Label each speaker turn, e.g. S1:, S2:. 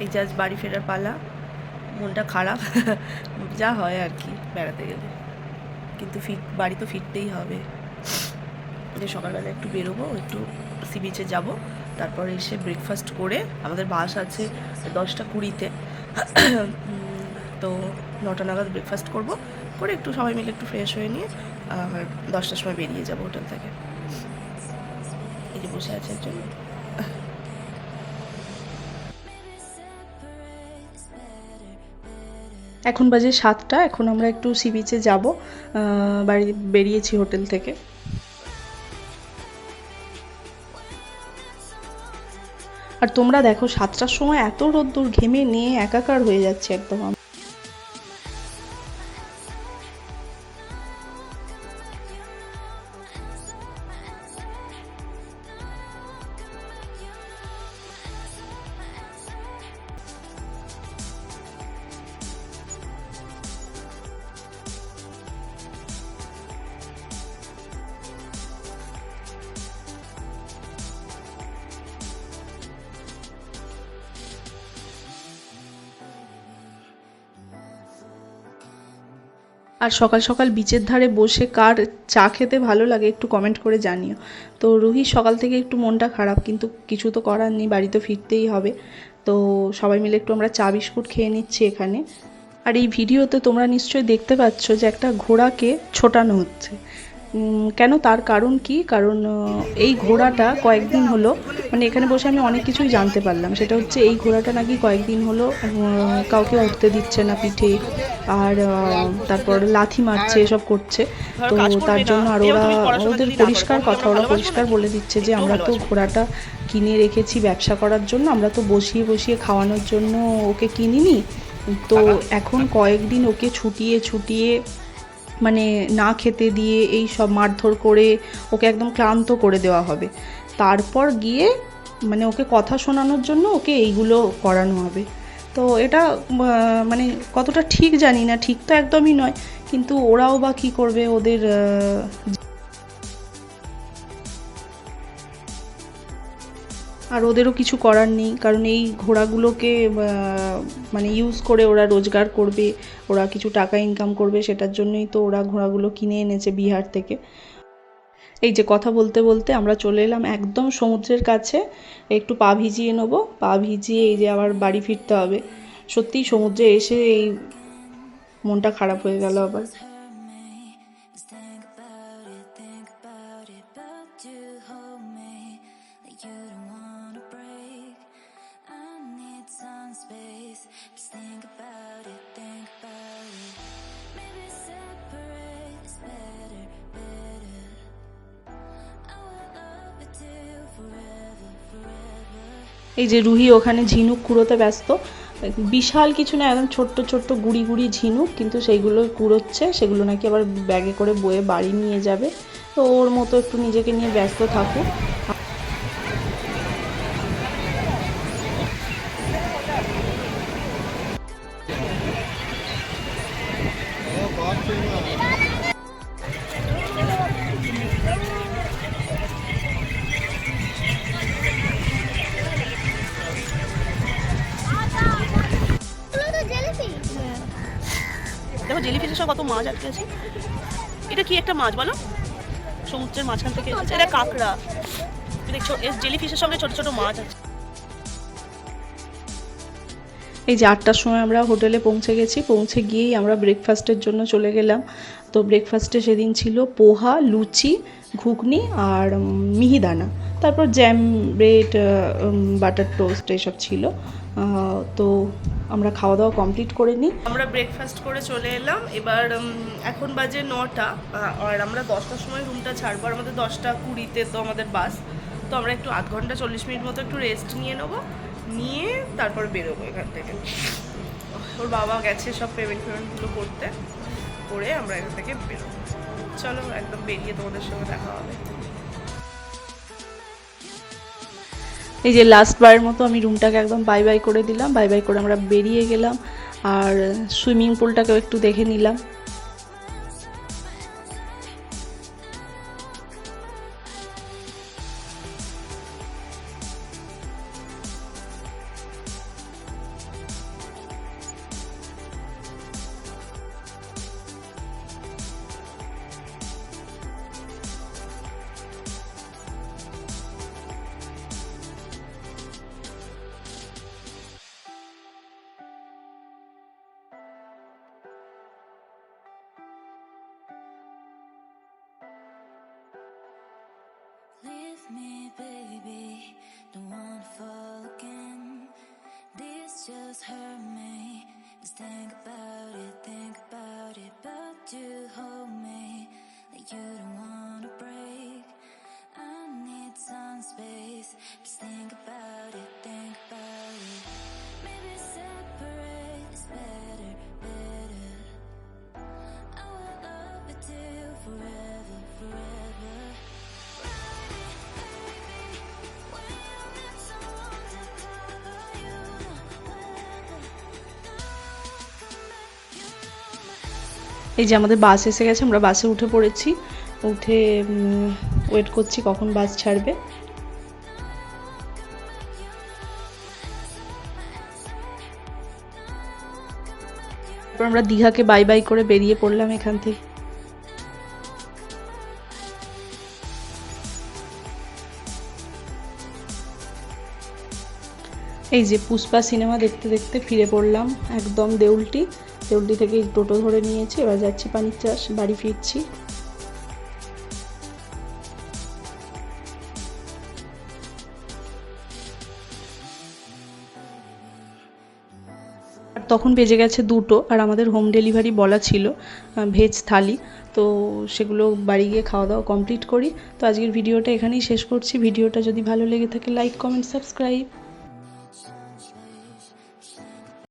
S1: এই যে আজ বাড়ি ফেরার পালা, মনটা খারাপ যা হয় আর কি বেড়াতে গেলে, কিন্তু বাড়ি তো ফিরতেই হবে। যে সকালবেলা একটু বেরোবো, একটু সি বিচে যাবো, তারপরে এসে ব্রেকফাস্ট করে আমাদের বাস আছে 10টা 20-তে তো 9টা নাগাদ ব্রেকফাস্ট করবো, করে একটু সবাই মিলে একটু ফ্রেশ হয়ে নিয়ে 10টার সময় বেরিয়ে যাবো হোটেল থেকে। এই যে বসে আছে একজন। এখন বাজে 7টা, এখন আমরা একটু সি বিচে যাবো, বাড়ি বেরিয়েছি হোটেল থেকে। আর তোমরা দেখো 7টার সময় এত রোদ্দুর, ঘেমে নিয়ে একাকার হয়ে যাচ্ছে একদম। আর সকাল সকাল বিচের ধারে বসে কার চা খেতে ভালো লাগে একটু কমেন্ট করে জানিও। তো রুহির সকাল থেকে একটু মনটা খারাপ, কিন্তু কিছু তো করার নেই, বাড়ি তো ফিরতেই হবে। তো সবাই মিলে একটু আমরা চা বিস্কুট খেয়ে নিচ্ছি এখানে। আর এই ভিডিওতে তোমরা নিশ্চয়ই দেখতে পাচ্ছ যে একটা ঘোড়াকে ছোটানো হচ্ছে। কেন, তার কারণ কি? কারণ এই ঘোড়াটা কয়েকদিন হলো, মানে এখানে বসে আমি অনেক কিছুই জানতে পারলাম। সেটা হচ্ছে এই ঘোড়াটা নাকি কয়েকদিন হলো কাউকে উঠতে দিচ্ছে না পিঠে, আর তারপর লাথি মারছে, এসব করছে। তো তার জন্য আর ওদের পরিষ্কার কথা, ওরা পরিষ্কার বলে দিচ্ছে যে আমরা তো ঘোড়াটা কিনে রেখেছি ব্যবসা করার জন্য, আমরা তো বসিয়ে বসিয়ে খাওয়ানোর জন্য ওকে কিনিনি। তো এখন কয়েকদিন ওকে ছুটিয়ে ছুটিয়ে, মানে না খেতে দিয়ে, এই সব মারধর করে ওকে একদম ক্লান্ত করে দেওয়া হবে। তারপর গিয়ে মানে ওকে কথা শোনানোর জন্য ওকে এইগুলো করানো হবে। তো এটা মানে কতটা ঠিক জানি না, ঠিক তো একদমই নয়, কিন্তু ওরাও বা কী করবে, ওদের আর ওদেরও কিছু করার নেই, কারণ এই ঘোড়াগুলোকে মানে ইউজ করে ওরা রোজগার করবে, ওরা কিছু টাকা ইনকাম করবে, সেটার জন্যই তো ওরা ঘোড়াগুলো কিনে এনেছে বিহার থেকে। এই যে কথা বলতে বলতে আমরা চলে এলাম একদম সমুদ্রের কাছে, একটু পা ভিজিয়ে নেবো, পা ভিজিয়ে এই যে আবার বাড়ি ফিরতে হবে। সত্যিই সমুদ্রে এসে এই মনটা খারাপ হয়ে গেল আবার। এই যে রুহি ওখানে ঝিনুক কুড়োতে ব্যস্ত, বিশাল কিছু না, একদম ছোট্ট ছোট্ট গুড়ি গুড়ি ঝিনুক, কিন্তু সেইগুলো কুড়োচ্ছে, সেগুলো নাকি আবার ব্যাগে করে বয়ে বাড়ি নিয়ে যাবে। তো ওর মতো একটু নিজেকে নিয়ে ব্যস্ত থাকুক। দেখো জেলিফিশের সব কত মাছ আটকে আছে। এটা কি একটা মাছ বলো? সমুদ্রের মাঝখান থেকে এসেছে, এটা কাঁকড়া। দেখছো এই জেলিফিশের সঙ্গে ছোট ছোট মাছ আছে। এই যে 8টার সময় আমরা হোটেলে পৌঁছে গেছি, পৌঁছে গিয়েই আমরা ব্রেকফাস্টের জন্য চলে গেলাম। তো ব্রেকফাস্টে সেদিন ছিল পোহা, লুচি, ঘুগনি আর মিহিদানা, তারপর জ্যাম, ব্রেড, বাটার টোস্ট, এসব ছিল। তো আমরা খাওয়া দাওয়া কমপ্লিট করে নিই, আমরা ব্রেকফাস্ট করে চলে এলাম। এবার এখন বাজে 9টা, আর আমরা 10টার সময় রুমটা ছাড়বো, আর আমাদের 10টা 20-তে তো আমাদের বাস। তো আমরা একটু 8 ঘন্টা 40 মিনিট মতো একটু রেস্ট নিয়ে নেবো, নিয়ে তারপর বেরোবো এখান থেকে। ওর বাবা গেছে সব পেমেন্টগুলো করতে, করে আমরা এখান থেকে বেরোবো। চলো একদম বেরিয়ে তোমাদের সঙ্গে দেখা হবে। এই যে লাস্ট বারের মতো আমি রুমটাকে একদম বাই বাই করে দিলাম, বাই বাই করে আমরা বেরিয়ে গেলাম, আর সুইমিং পুলটাকেও একটু দেখে নিলাম। এই যে আমাদের বাস এসে গেছে, আমরা বাসে উঠে পড়েছি, উঠে ওয়েট করছি কখন বাস ছাড়বে। তারপর আমরা দীঘাকে বাই বাই করে বেরিয়ে পড়লাম এখান থেকে। এই যে পুষ্পা সিনেমা দেখতে দেখতে ফিরে পড়লাম একদম দেউলটি থেকে টোটো ধরে নিয়েছি, এবার যাচ্ছি পানিচাষ, বাড়ি ফিরছি। আর তখন বেজে গেছে 2টো, আর আমাদের হোম ডেলিভারি বলা ছিল ভেজ থালি, তো সেগুলো বাড়ি গিয়ে খাওয়া দাওয়া কমপ্লিট করি। তো আজকের ভিডিওটা এখানেই শেষ করছি। ভিডিওটা যদি ভালো লেগে থাকে লাইক, কমেন্ট, সাবস্ক্রাইব।